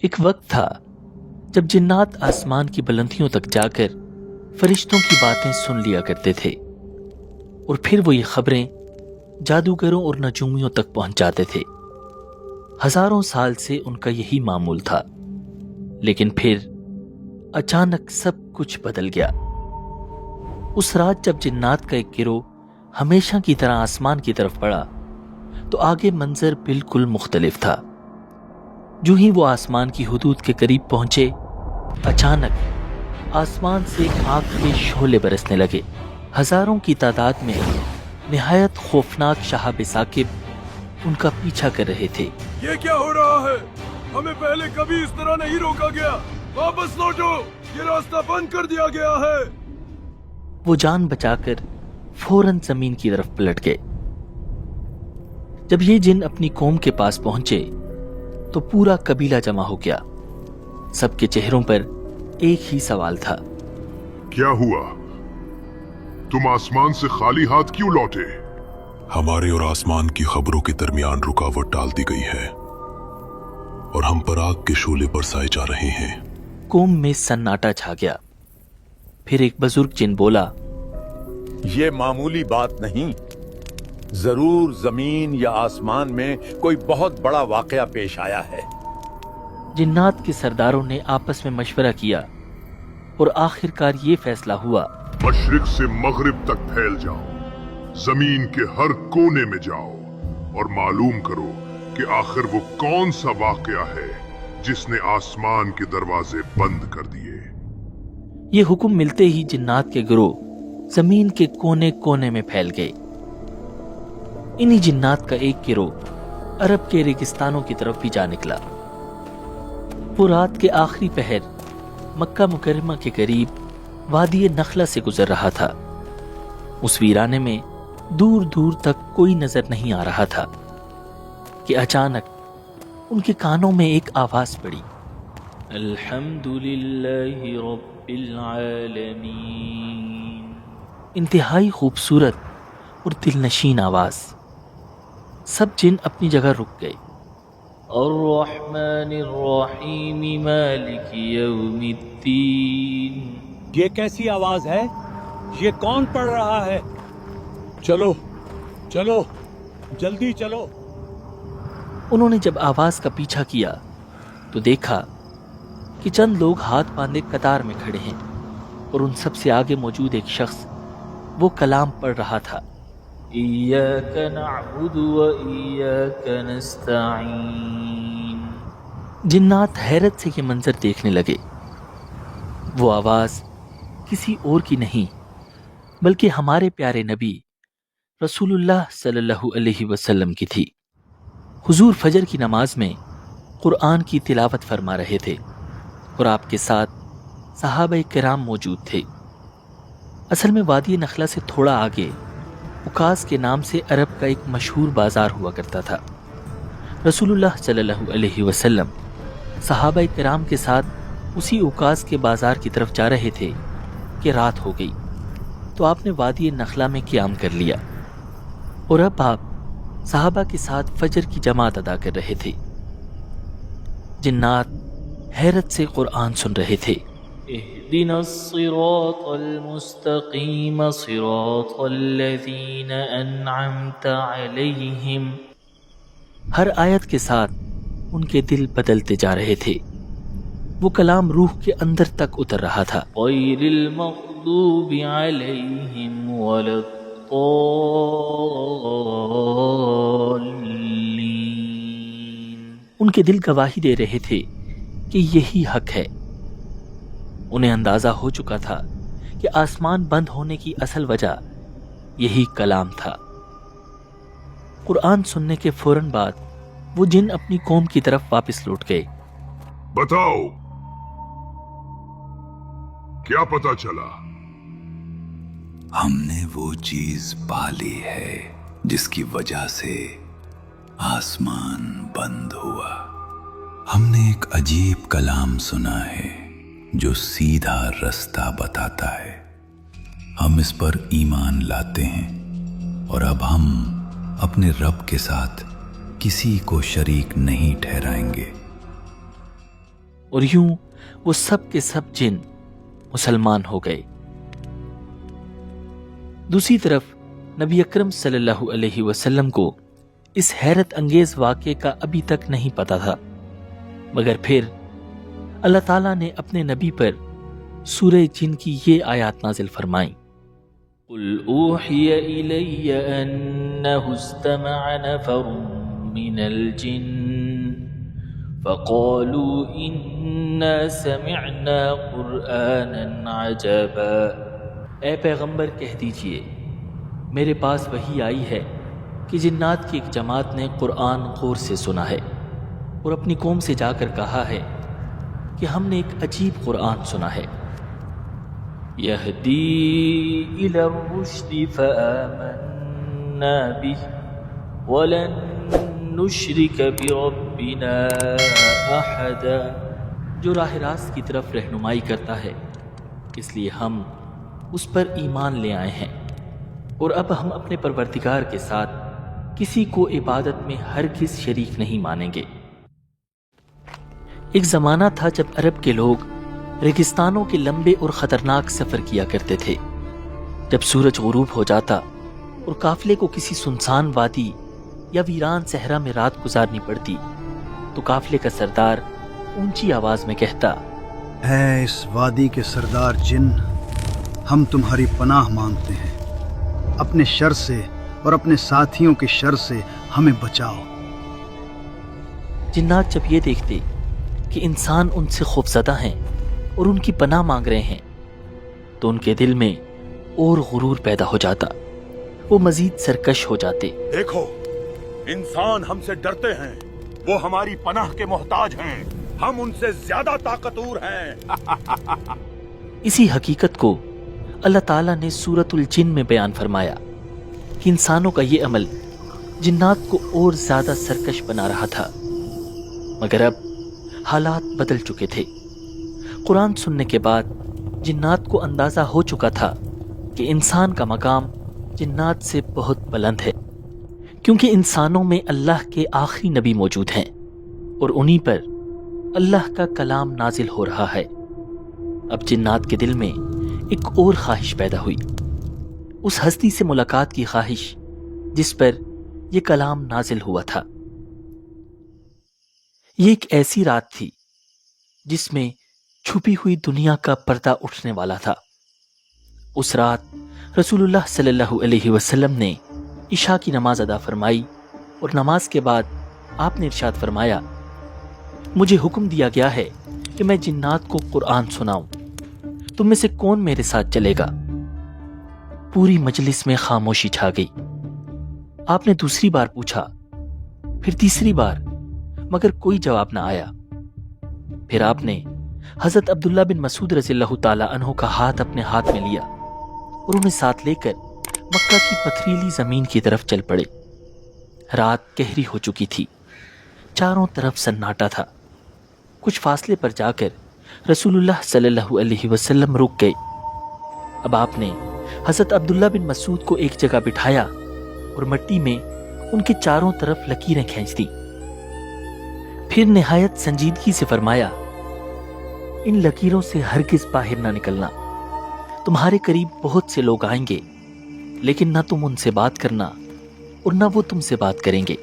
ایک وقت تھا جب جنات آسمان کی بلندیوں تک جا کر فرشتوں کی باتیں سن لیا کرتے تھے اور پھر وہ یہ خبریں جادوگروں اور نجومیوں تک پہنچاتے تھے۔ ہزاروں سال سے ان کا یہی معمول تھا، لیکن پھر اچانک سب کچھ بدل گیا۔ اس رات جب جنات کا ایک گروہ ہمیشہ کی طرح آسمان کی طرف بڑھا تو آگے منظر بالکل مختلف تھا۔ جو ہی وہ آسمان کی حدود کے قریب پہنچے، اچانک آسمان سے آگ کے شعلے برسنے لگے۔ ہزاروں کی تعداد میں نہایت خوفناک شہاب ثاقب ان کا پیچھا کر رہے تھے۔ یہ کیا ہو رہا ہے؟ ہمیں پہلے کبھی اس طرح نہیں روکا گیا، واپس لوٹو، یہ راستہ بند کر دیا گیا ہے۔ وہ جان بچا کر فوراً زمین کی طرف پلٹ گئے۔ جب یہ جن اپنی قوم کے پاس پہنچے تو پورا قبیلہ جمع ہو گیا۔ سب کے چہروں پر ایک ہی سوال تھا، کیا ہوا؟ تم آسمان سے خالی ہاتھ کیوں لوٹے؟ ہمارے اور آسمان کی خبروں کے درمیان رکاوٹ ڈال دی گئی ہے اور ہم پر آگ کے شعلے برسائے جا رہے ہیں۔ قوم میں سناٹا چھا گیا۔ پھر ایک بزرگ جن بولا، یہ معمولی بات نہیں، ضرور زمین یا آسمان میں کوئی بہت بڑا واقعہ پیش آیا ہے۔ جنات کے سرداروں نے آپس میں مشورہ کیا اور آخر کار یہ فیصلہ ہوا، مشرق سے مغرب تک پھیل جاؤ، زمین کے ہر کونے میں جاؤ اور معلوم کرو کہ آخر وہ کون سا واقعہ ہے جس نے آسمان کے دروازے بند کر دیے۔ یہ حکم ملتے ہی جنات کے گروہ زمین کے کونے کونے میں پھیل گئے۔ انہی جنات کا ایک گروہ عرب کے ریگستانوں کی طرف بھی جا نکلا۔ وہ رات کے آخری پہر مکہ مکرمہ کے قریب وادی نخلہ سے گزر رہا تھا۔ اس ویرانے میں دور دور تک کوئی نظر نہیں آ رہا تھا کہ اچانک ان کے کانوں میں ایک آواز پڑی، الحمدللہ رب العالمین۔ انتہائی خوبصورت اور دلنشین آواز۔ سب جن اپنی جگہ رک گئے۔ الرحمن الرحیم مالک یوم الدین۔ یہ کیسی آواز ہے؟ یہ کون پڑھ رہا ہے؟ چلو چلو جلدی چلو۔ انہوں نے جب آواز کا پیچھا کیا تو دیکھا کہ چند لوگ ہاتھ باندھے قطار میں کھڑے ہیں اور ان سب سے آگے موجود ایک شخص وہ کلام پڑھ رہا تھا، ایاک نعبد و ایاک نستعین۔ جنات حیرت سے یہ منظر دیکھنے لگے۔ وہ آواز کسی اور کی نہیں بلکہ ہمارے پیارے نبی رسول اللہ صلی اللہ علیہ وسلم کی تھی۔ حضور فجر کی نماز میں قرآن کی تلاوت فرما رہے تھے اور آپ کے ساتھ صحابہ کرام موجود تھے۔ اصل میں وادی نخلہ سے تھوڑا آگے اکاز کے نام سے عرب کا ایک مشہور بازار ہوا کرتا تھا۔ رسول اللہ صلی اللہ علیہ وسلم صحابہ کرام کے ساتھ اسی اکاز کے بازار کی طرف جا رہے تھے کہ رات ہو گئی تو آپ نے وادی نخلہ میں قیام کر لیا اور اب آپ صحابہ کے ساتھ فجر کی جماعت ادا کر رہے تھے۔ جنات حیرت سے قرآن سن رہے تھے، اهدنا الصراط المستقیم صراط الذین انعمت علیہم۔ ہر آیت کے ساتھ ان کے دل بدلتے جا رہے تھے۔ وہ کلام روح کے اندر تک اتر رہا تھا، غیر المغضوب علیہم ولا الضالین۔ ان کے دل گواہی دے رہے تھے کہ یہی حق ہے۔ انہیں اندازہ ہو چکا تھا کہ آسمان بند ہونے کی اصل وجہ یہی کلام تھا۔ قرآن سننے کے فوراً بعد وہ جن اپنی قوم کی طرف واپس لوٹ گئے۔ بتاؤ کیا پتا چلا؟ ہم نے وہ چیز پالی ہے جس کی وجہ سے آسمان بند ہوا۔ ہم نے ایک عجیب کلام سنا ہے جو سیدھا رستہ بتاتا ہے۔ ہم اس پر ایمان لاتے ہیں اور اب ہم اپنے رب کے ساتھ کسی کو شریک نہیں ٹھہرائیں گے۔ اور یوں وہ سب کے سب جن مسلمان ہو گئے۔ دوسری طرف نبی اکرم صلی اللہ علیہ وسلم کو اس حیرت انگیز واقعے کا ابھی تک نہیں پتا تھا، مگر پھر اللہ تعالیٰ نے اپنے نبی پر سورہ جن کی یہ آیات نازل فرمائیں۔ قل اوحی الی انہ استمع نفر من الجن فقالوا انا سمعنا قرآنا عجبا۔ اے پیغمبر کہہ دیجئے میرے پاس وحی آئی ہے کہ جنات کی ایک جماعت نے قرآن غور سے سنا ہے اور اپنی قوم سے جا کر کہا ہے کہ ہم نے ایک عجیب قرآن سنا ہے، یہدی الی الرشد فآمنا بہ ولن نشرک بربنا احدا، جو راہ راست کی طرف رہنمائی کرتا ہے، اس لیے ہم اس پر ایمان لے آئے ہیں اور اب ہم اپنے پروردگار کے ساتھ کسی کو عبادت میں ہرگز شریک نہیں مانیں گے۔ ایک زمانہ تھا جب عرب کے لوگ ریگستانوں کے لمبے اور خطرناک سفر کیا کرتے تھے۔ جب سورج غروب ہو جاتا اور قافلے کو کسی سنسان وادی یا ویران صحرا میں رات گزارنی پڑتی تو قافلے کا سردار اونچی آواز میں کہتا، اے اس وادی کے سردار جن، ہم تمہاری پناہ مانگتے ہیں، اپنے شر سے اور اپنے ساتھیوں کے شر سے ہمیں بچاؤ۔ جنات جب یہ دیکھتے کہ انسان ان سے خوفزدہ ہیں اور ان کی پناہ مانگ رہے ہیں تو ان کے دل میں اور غرور پیدا ہو جاتا، وہ مزید سرکش ہو جاتے۔ دیکھو، انسان ہم سے ڈرتے ہیں، وہ ہماری پناہ کے محتاج ہیں، ہم ان سے زیادہ طاقتور ہیں۔ اسی حقیقت کو اللہ تعالیٰ نے سورۃ الجن میں بیان فرمایا کہ انسانوں کا یہ عمل جنات کو اور زیادہ سرکش بنا رہا تھا، مگر اب حالات بدل چکے تھے۔ قرآن سننے کے بعد جنات کو اندازہ ہو چکا تھا کہ انسان کا مقام جنات سے بہت بلند ہے، کیونکہ انسانوں میں اللہ کے آخری نبی موجود ہیں اور انہی پر اللہ کا کلام نازل ہو رہا ہے۔ اب جنات کے دل میں ایک اور خواہش پیدا ہوئی، اس ہستی سے ملاقات کی خواہش جس پر یہ کلام نازل ہوا تھا۔ یہ ایک ایسی رات تھی جس میں چھپی ہوئی دنیا کا پردہ اٹھنے والا تھا۔ اس رات رسول اللہ صلی اللہ علیہ وسلم نے عشاء کی نماز ادا فرمائی اور نماز کے بعد آپ نے ارشاد فرمایا، مجھے حکم دیا گیا ہے کہ میں جنات کو قرآن سناؤں، تم میں سے کون میرے ساتھ چلے گا؟ پوری مجلس میں خاموشی چھا گئی۔ آپ نے دوسری بار پوچھا، پھر تیسری بار، مگر کوئی جواب نہ آیا۔ پھر آپ نے حضرت عبداللہ بن مسعود رضی اللہ تعالی عنہ کا ہاتھ اپنے ہاتھ میں لیا اور انہیں ساتھ لے کر مکہ کی پتھریلی زمین کی طرف چل پڑے۔ رات گہری ہو چکی تھی، چاروں طرف سناٹا تھا۔ کچھ فاصلے پر جا کر رسول اللہ صلی اللہ علیہ وسلم رک گئے۔ اب آپ نے حضرت عبداللہ بن مسعود کو ایک جگہ بٹھایا اور مٹی میں ان کے چاروں طرف لکیریں کھینچ دی۔ پھر نہایت سنجیدگی سے فرمایا، ان لکیروں سے ہرگز باہر نہ نکلنا، تمہارے قریب بہت سے لوگ آئیں گے، لیکن نہ تم ان سے بات کرنا اور نہ وہ تم سے بات کریں گے۔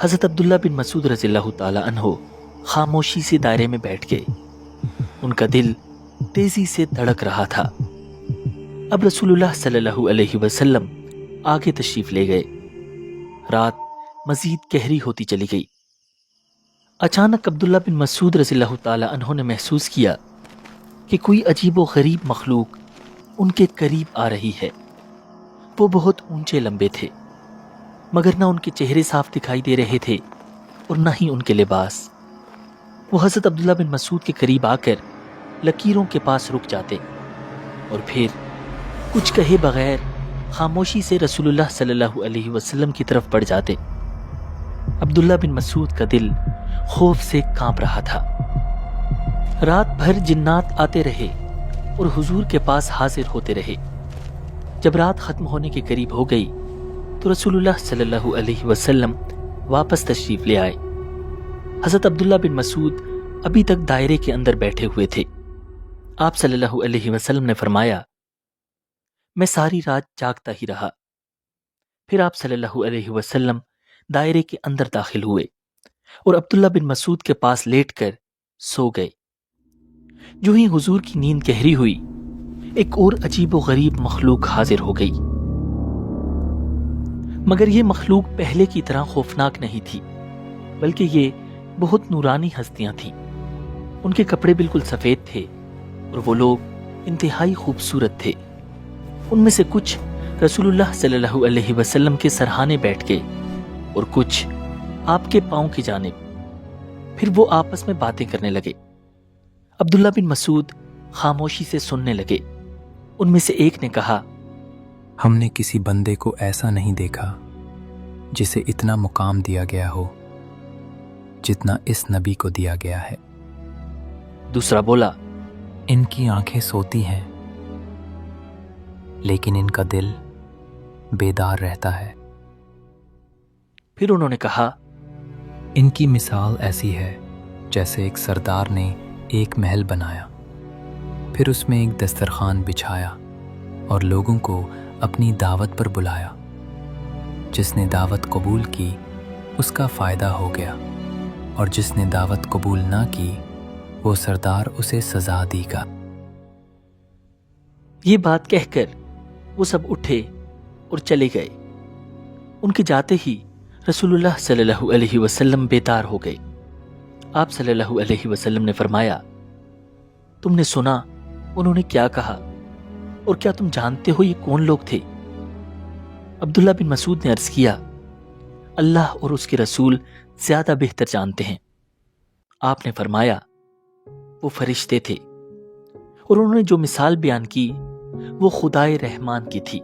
حضرت عبداللہ بن مسعود رضی اللہ تعالی عنہ خاموشی سے دائرے میں بیٹھ گئے۔ ان کا دل تیزی سے دھڑک رہا تھا۔ اب رسول اللہ صلی اللہ علیہ وسلم آگے تشریف لے گئے۔ رات مزید گہری ہوتی چلی گئی۔ اچانک عبداللہ بن مسعود رضی اللہ تعالی عنہ نے محسوس کیا کہ کوئی عجیب و غریب مخلوق ان کے قریب آ رہی ہے۔ وہ بہت اونچے لمبے تھے، مگر نہ ان کے چہرے صاف دکھائی دے رہے تھے اور نہ ہی ان کے لباس۔ وہ حضرت عبداللہ بن مسعود کے قریب آ کر لکیروں کے پاس رک جاتے اور پھر کچھ کہے بغیر خاموشی سے رسول اللہ صلی اللہ علیہ وسلم کی طرف بڑھ جاتے۔ عبداللہ بن مسعود کا دل خوف سے کانپ رہا تھا۔ رات بھر جنات آتے رہے اور حضور کے پاس حاضر ہوتے رہے۔ جب رات ختم ہونے کے قریب ہو گئی تو رسول اللہ صلی اللہ علیہ وسلم واپس تشریف لے آئے۔ حضرت عبداللہ بن مسعود ابھی تک دائرے کے اندر بیٹھے ہوئے تھے۔ آپ صلی اللہ علیہ وسلم نے فرمایا، میں ساری رات جاگتا ہی رہا۔ پھر آپ صلی اللہ علیہ وسلم دائرے کے اندر داخل ہوئے اور عبداللہ بن مسعود کے پاس لیٹ کر سو گئے۔ جو ہی حضور کی نیند گہری ہوئی، ایک اور عجیب و غریب مخلوق حاضر ہو گئی، مگر یہ مخلوق پہلے کی طرح خوفناک نہیں تھی، بلکہ یہ بہت نورانی ہستیاں تھیں۔ ان کے کپڑے بالکل سفید تھے اور وہ لوگ انتہائی خوبصورت تھے۔ ان میں سے کچھ رسول اللہ صلی اللہ علیہ وسلم کے سرہانے بیٹھ گئے اور کچھ آپ کے پاؤں کی جانب۔ پھر وہ آپس میں باتیں کرنے لگے۔ عبداللہ بن مسعود خاموشی سے سننے لگے۔ ان میں سے ایک نے کہا، ہم نے کسی بندے کو ایسا نہیں دیکھا جسے اتنا مقام دیا گیا ہو جتنا اس نبی کو دیا گیا ہے۔ دوسرا بولا، ان کی آنکھیں سوتی ہیں لیکن ان کا دل بیدار رہتا ہے۔ پھر انہوں نے کہا، ان کی مثال ایسی ہے جیسے ایک سردار نے ایک محل بنایا، پھر اس میں ایک دسترخوان بچھایا اور لوگوں کو اپنی دعوت پر بلایا۔ جس نے دعوت قبول کی اس کا فائدہ ہو گیا، اور جس نے دعوت قبول نہ کی وہ سردار اسے سزا دی گا۔ یہ بات کہہ کر وہ سب اٹھے اور چلے گئے۔ ان کے جاتے ہی رسول اللہ صلی اللہ علیہ وسلم بیدار ہو گئے۔ آپ صلی اللہ علیہ وسلم نے فرمایا، تم نے سنا انہوں نے کیا کہا، اور کیا تم جانتے ہو یہ کون لوگ تھے؟ عبداللہ بن مسعود نے عرض کیا، اللہ اور اس کے رسول زیادہ بہتر جانتے ہیں۔ آپ نے فرمایا، وہ فرشتے تھے، اور انہوں نے جو مثال بیان کی وہ خدائے رحمان کی تھی۔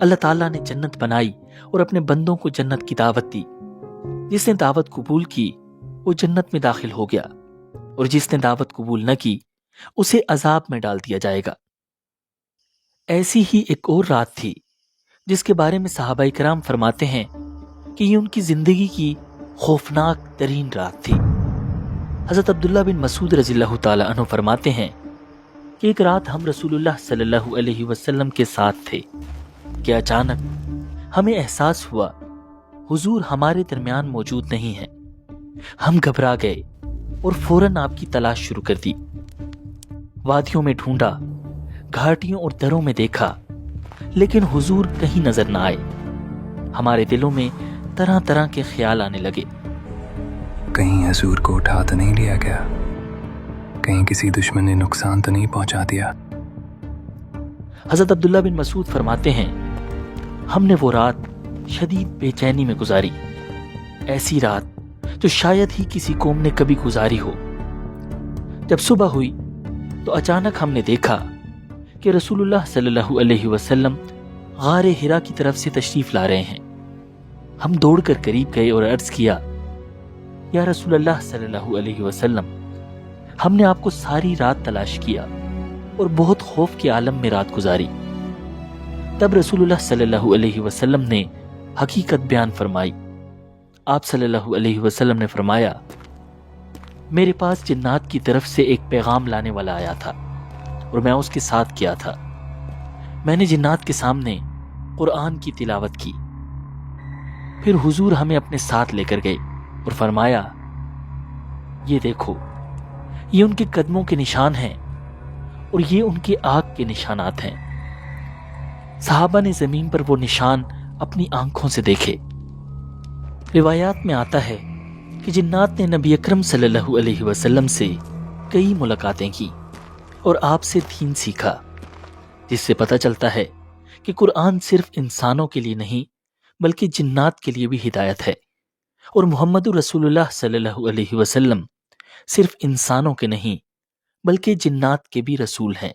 اللہ تعالیٰ نے جنت بنائی اور اپنے بندوں کو جنت کی دعوت دی۔ جس نے دعوت قبول کی وہ جنت میں داخل ہو گیا، اور جس نے دعوت قبول نہ کی اسے عذاب میں ڈال دیا جائے گا۔ ایسی ہی ایک اور رات تھی جس کے بارے میں صحابہ کرام فرماتے ہیں کہ یہ ان کی زندگی کی خوفناک ترین رات تھی۔ حضرت عبداللہ بن مسعود رضی اللہ تعالی عنہ فرماتے ہیں کہ ایک رات ہم رسول اللہ صلی اللہ علیہ وسلم کے ساتھ تھے کہ اچانک ہمیں احساس ہوا حضور ہمارے درمیان موجود نہیں ہیں۔ ہم گھبرا گئے اور فوراً آپ کی تلاش شروع کر دی۔ وادیوں میں ڈھونڈا، گھاٹیوں اور دروں میں دیکھا، لیکن حضور کہیں نظر نہ آئے۔ ہمارے دلوں میں طرح طرح کے خیال آنے لگے۔ کہیں حضور کو اٹھا تو نہیں لیا گیا، کہیں کسی دشمن نے نقصان تو نہیں پہنچا دیا۔ حضرت عبداللہ بن مسعود فرماتے ہیں، ہم نے وہ رات شدید بے چینی میں گزاری، ایسی رات جو شاید ہی کسی قوم نے کبھی گزاری ہو۔ جب صبح ہوئی تو اچانک ہم نے دیکھا کہ رسول اللہ صلی اللہ علیہ وسلم غار ہرا کی طرف سے تشریف لا رہے ہیں۔ ہم دوڑ کر قریب گئے اور عرض کیا، یا رسول اللہ صلی اللہ علیہ وسلم، ہم نے آپ کو ساری رات تلاش کیا اور بہت خوف کے عالم میں رات گزاری۔ تب رسول اللہ صلی اللہ علیہ وسلم نے حقیقت بیان فرمائی۔ آپ صلی اللہ علیہ وسلم نے فرمایا، میرے پاس جنات کی طرف سے ایک پیغام لانے والا آیا تھا اور میں اس کے ساتھ کیا تھا۔ میں نے جنات کے سامنے قرآن کی تلاوت کی۔ پھر حضور ہمیں اپنے ساتھ لے کر گئے اور فرمایا، یہ دیکھو، یہ ان کے قدموں کے نشان ہیں اور یہ ان کی آنکھ کے نشانات ہیں۔ صحابہ نے زمین پر وہ نشان اپنی آنکھوں سے دیکھے۔ روایات میں آتا ہے کہ جنات نے نبی اکرم صلی اللہ علیہ وسلم سے کئی ملاقاتیں کی اور آپ سے دین سیکھا، جس سے پتہ چلتا ہے کہ قرآن صرف انسانوں کے لیے نہیں بلکہ جنات کے لیے بھی ہدایت ہے، اور محمد رسول اللہ صلی اللہ علیہ وسلم صرف انسانوں کے نہیں بلکہ جنات کے بھی رسول ہیں۔